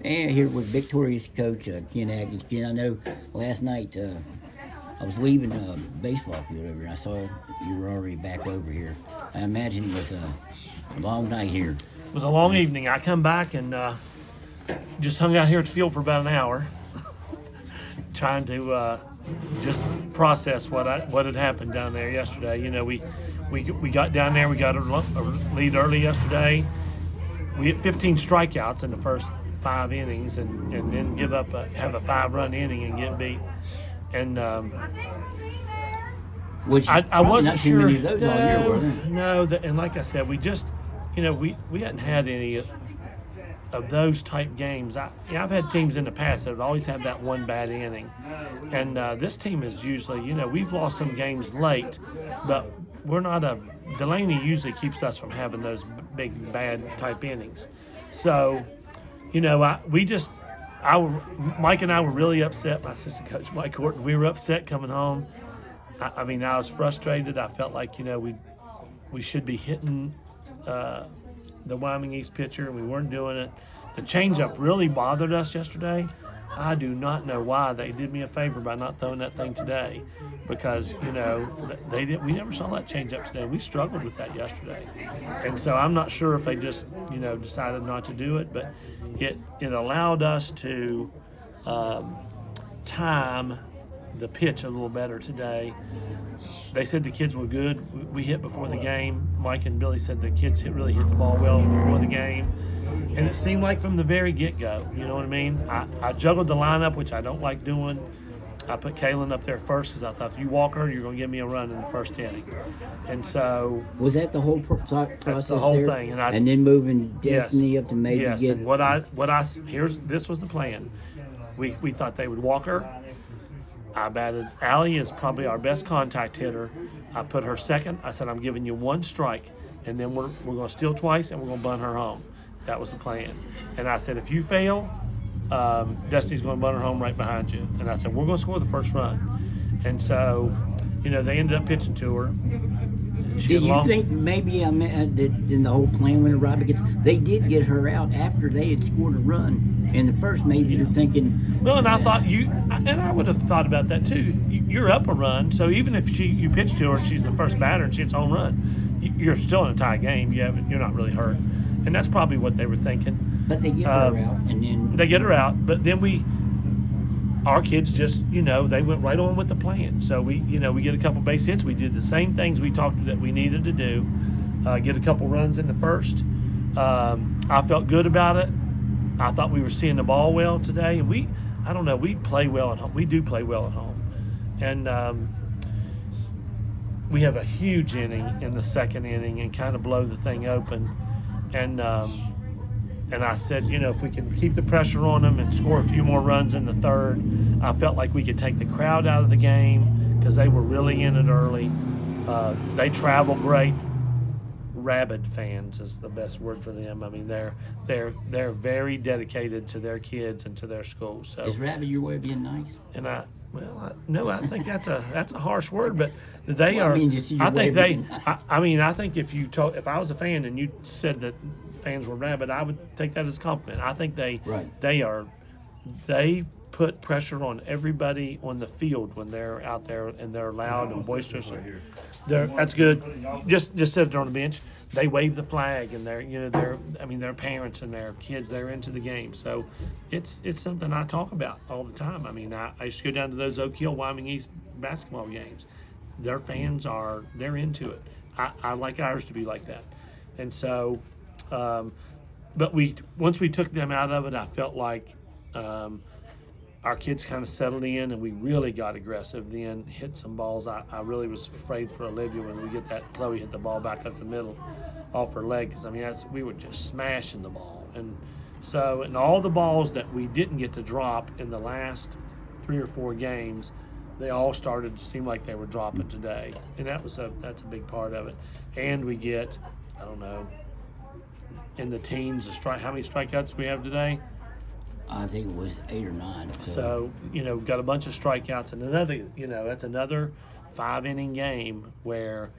And here with Victoria's coach, Ken Adkins. Ken, I know last night I was leaving the baseball field over and I saw you were already back over here. I imagine it was a long night here. It was a long evening. I come back and just hung out here at the field for about an hour, trying to just process what had happened down there yesterday. You know, we got down there. We got a lead early yesterday. We had 15 strikeouts in the first 5 innings, and then have a 5-run inning and get beat. And Which I wasn't not too sure. many of those all year, were there? No, and like I said, we just, we hadn't had any of those type games. I've had teams in the past that would always have that one bad inning, and this team is usually, we've lost some games late, but we're not Delaney usually keeps us from having those big bad type innings. So, Mike and I were really upset. My assistant coach, Mike Horton, we were upset coming home. I was frustrated. I felt like, we should be hitting the Wyoming East pitcher, and we weren't doing it. The changeup really bothered us yesterday. I do not know why. They did me a favor by not throwing that thing today, because they did. We never saw that changeup today. We struggled with that yesterday, and so I'm not sure if they just decided not to do it, but it allowed us to time the pitch a little better today. They said the kids were good. We hit before the game. Mike and Billy said the kids really hit the ball well before the game. And it seemed like from the very get-go, you know what I mean? I juggled the lineup, which I don't like doing. I put Kaylin up there first because I thought if you walk her, you're going to give me a run in the first inning. And so... Was that the whole process that's the whole there? thing. And then moving Destiny yes, up to maybe yes. get... And this was the plan. We thought they would walk her. I batted. Allie is probably our best contact hitter. I put her second. I said, I'm giving you one strike, and then we're going to steal twice, and we're going to bunt her home. That was the plan. And I said, if you fail, Destiny's going to bunt her home right behind you. And I said, we're going to score the first run. And so, they ended up pitching to her. Did you think maybe that then the whole plan went awry, because they did get her out after they had scored a run in the first? Maybe you're thinking. Well, and I thought and I would have thought about that too. You're up a run, so even if you pitch to her and she's the first batter and she hits a home run, you're still in a tie game. You're not really hurt, and that's probably what they were thinking. But they get her out, and then they get her out. But then our kids just, they went right on with the plan. So we get a couple base hits. We did the same things we talked that we needed to do. Get a couple runs in the first. I felt good about it. I thought we were seeing the ball well today, and we play well at home. We do play well at home, and we have a huge inning in the second inning and kind of blow the thing open, and I said, if we can keep the pressure on them and score a few more runs in the third, I felt like we could take the crowd out of the game because they were really in it early. They travel great. Rabid fans is the best word for them. I mean, they're very dedicated to their kids and to their school. So is rabid your way of being nice? And I think that's a harsh word, but they well, are. I think if I was a fan and you said that fans were rabid, I would take that as a compliment. I think they put pressure on everybody on the field when they're out there and they're loud and boisterous. That's good. Just sit there on the bench. They wave the flag, and their parents and their kids, they're into the game. So it's something I talk about all the time. I mean, I used to go down to those Oak Hill, Wyoming East basketball games. Their fans they're into it. I like ours to be like that. And so, but once we took them out of it, I felt like our kids kind of settled in, and we really got aggressive then, hit some balls. I really was afraid for Olivia when we get that. Chloe hit the ball back up the middle off her leg, because, we were just smashing the ball. And so, and all the balls that we didn't get to drop in the last 3 or 4 games, they all started to seem like they were dropping today. And that's a big part of it. And we get, I don't know, in the teens, how many strikeouts we have today? I think it was 8 or 9. So, got a bunch of strikeouts, and that's another 5-inning game where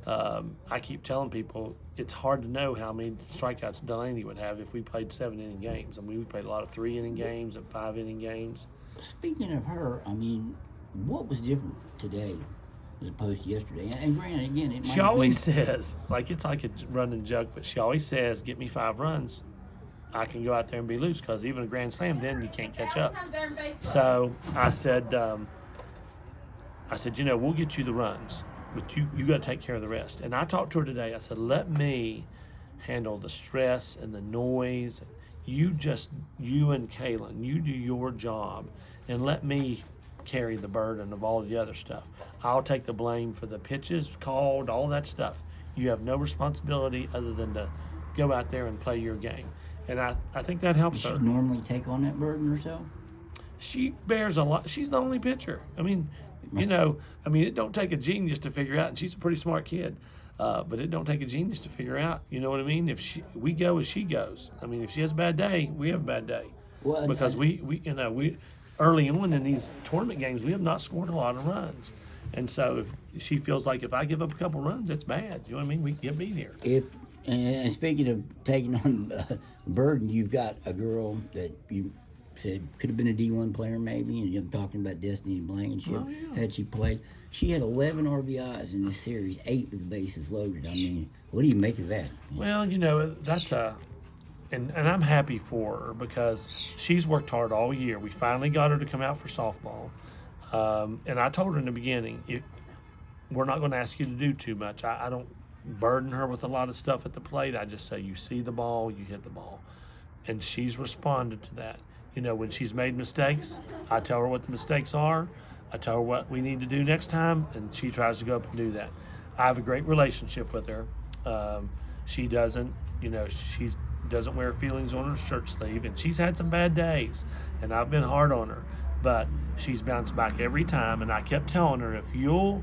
I keep telling people it's hard to know how many strikeouts Delaney would have if we played 7-inning games. I mean, we played a lot of 3-inning games and 5-inning games. Speaking of her, I mean, what was different today as opposed to yesterday? And granted, again, it might She always be, says, like it's like a running joke, but she always says, "Get me 5 runs, I can go out there and be loose." Because even a grand slam, then you can't catch up. So I said, we'll get you the runs, but you got to take care of the rest. And I talked to her today. I said, let me handle the stress and the noise. You and Kaylin, you do your job, and let me carry the burden of all the other stuff. I'll take the blame for the pitches called, all that stuff. You have no responsibility other than to go out there and play your game. And I think that helps does her. she normally take on that burden herself? She bears a lot. She's the only pitcher. I mean, it don't take a genius to figure out, and she's a pretty smart kid, but it don't take a genius to figure out, you know what I mean? If we go as she goes. I mean, if she has a bad day, we have a bad day. Well, Because we early on in these tournament games, we have not scored a lot of runs. And so if she feels like if I give up a couple runs, it's bad. You know what I mean? We get beat here. And speaking of taking on burden, you've got a girl that you said could have been a D1 player maybe, and you're talking about Destiny Blankenship. Oh, yeah. Had she played, she had 11 RBIs in this series, 8 with the bases loaded. I mean, what do you make of that? Well, that's and I'm happy for her because she's worked hard all year. We finally got her to come out for softball. And I told her in the beginning, we're not going to ask you to do too much. I don't burden her with a lot of stuff at the plate. I just say, you see the ball, you hit the ball. And she's responded to that. When she's made mistakes, I tell her what the mistakes are. I tell her what we need to do next time, and she tries to go up and do that. I have a great relationship with her. She doesn't wear her feelings on her shirt sleeve, and she's had some bad days, and I've been hard on her. But she's bounced back every time, and I kept telling her, if you'll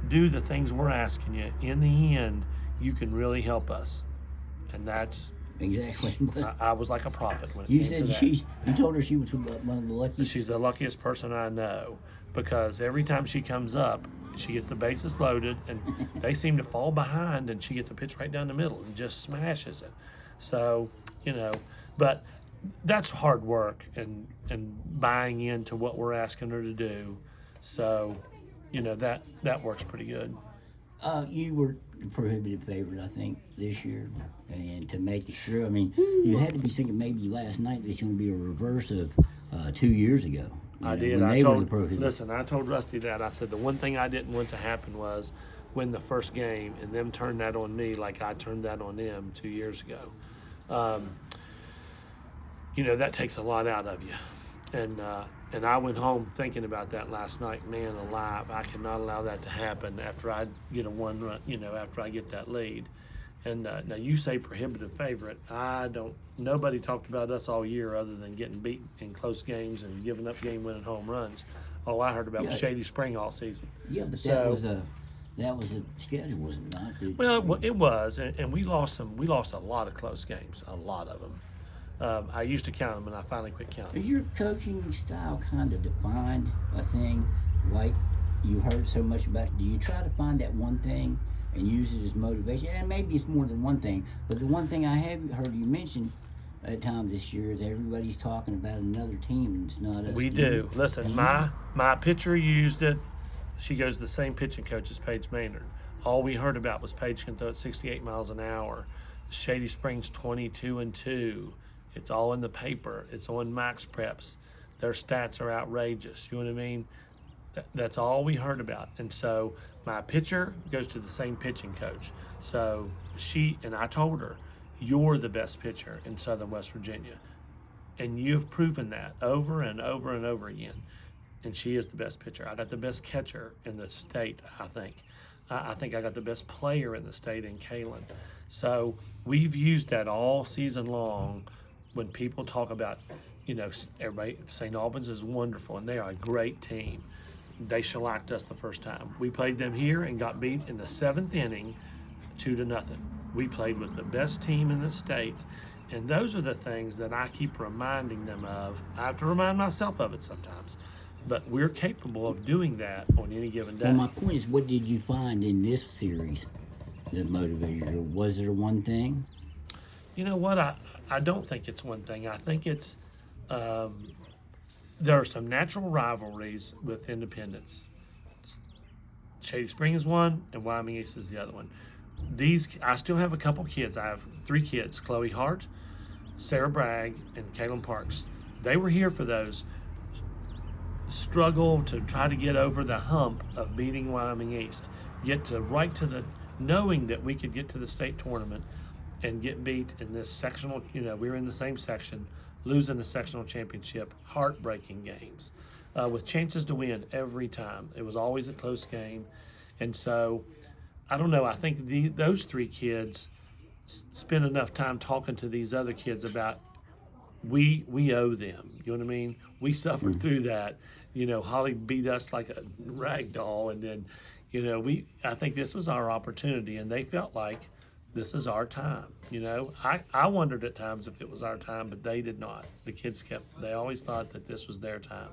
do the things we're asking you, in the end, you can really help us. And that's Exactly. I was like a prophet when it You came said to that. you told her she was one of the luckiest. She's the luckiest person I know because every time she comes up, she gets the bases loaded, and they seem to fall behind, and she gets the pitch right down the middle and just smashes it. So, but that's hard work and buying into what we're asking her to do. So, that works pretty good. You were the prohibitive favorite, I think, this year, and to make it through. I mean, you had to be thinking maybe last night there's going to be a reverse of 2 years ago. I did. When I they were the told prohibitive. listen. I told Rusty that. I said the one thing I didn't want to happen was win the first game and them turn that on me like I turned that on them 2 years ago. That takes a lot out of you, and I went home thinking about that last night. Man alive, I cannot allow that to happen after I get a one run. After I get that lead. And now you say prohibitive favorite. I don't. Nobody talked about us all year other than getting beat in close games and giving up game-winning home runs. All I heard about was Shady Spring all season. Yeah, but that was a schedule, was it not? Well, it was, and we lost some. We lost a lot of close games, a lot of them. I used to count them, and I finally quit counting. Is your coaching style kind of defined a thing like you heard so much about? Do you try to find that one thing and use it as motivation? And maybe it's more than one thing, but the one thing I have heard you mention at times this year is everybody's talking about another team, and it's not us. We do. Listen, my pitcher used it. She goes to the same pitching coach as Paige Maynard. All we heard about was Paige can throw at 68 miles an hour. Shady Springs 22-2. It's all in the paper. It's on Max Preps. Their stats are outrageous. You know what I mean? That's all we heard about. And so my pitcher goes to the same pitching coach. So I told her, you're the best pitcher in Southern West Virginia. And you've proven that over and over and over again. And she is the best pitcher. I got the best catcher in the state, I think. I think I got the best player in the state in Kaylin. So we've used that all season long when people talk about, everybody, St. Albans is wonderful, and they are a great team. They shellacked us the first time. We played them here and got beat in the 7th inning 2-0. We played with the best team in the state. And those are the things that I keep reminding them of. I have to remind myself of it sometimes. but we're capable of doing that on any given day. Well, my point is, what did you find in this series that motivated you? Or was there one thing? You know what? I don't think it's one thing. I think it's there are some natural rivalries with independents. Shady Spring is one, and Wyoming East is the other one. I still have a couple kids. I have 3 kids: Chloe Hart, Sarah Bragg, and Kaylin Parks. They were here for those. Struggle to try to get over the hump of beating Wyoming East, get to right to the knowing that we could get to the state tournament and get beat in this sectional. We were in the same section, losing the sectional championship, heartbreaking games, with chances to win every time. It was always a close game, and so I don't know. I think those 3 kids spend enough time talking to these other kids about we owe them. You know what I mean? We suffered through that. Holly beat us like a rag doll, and then, I think this was our opportunity, and they felt like this is our time. I wondered at times if it was our time, but they did not. The kids they always thought that this was their time,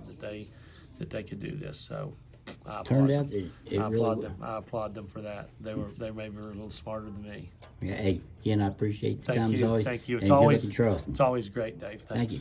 that they could do this. So I Turned applaud out them. that it I really applaud them. I applaud them for that. They maybe were a little smarter than me. Yeah, hey, Ken, I appreciate the Thank time as you. always. Thank you. And good luck in Charleston. It's always great, Dave. Thanks. Thank you.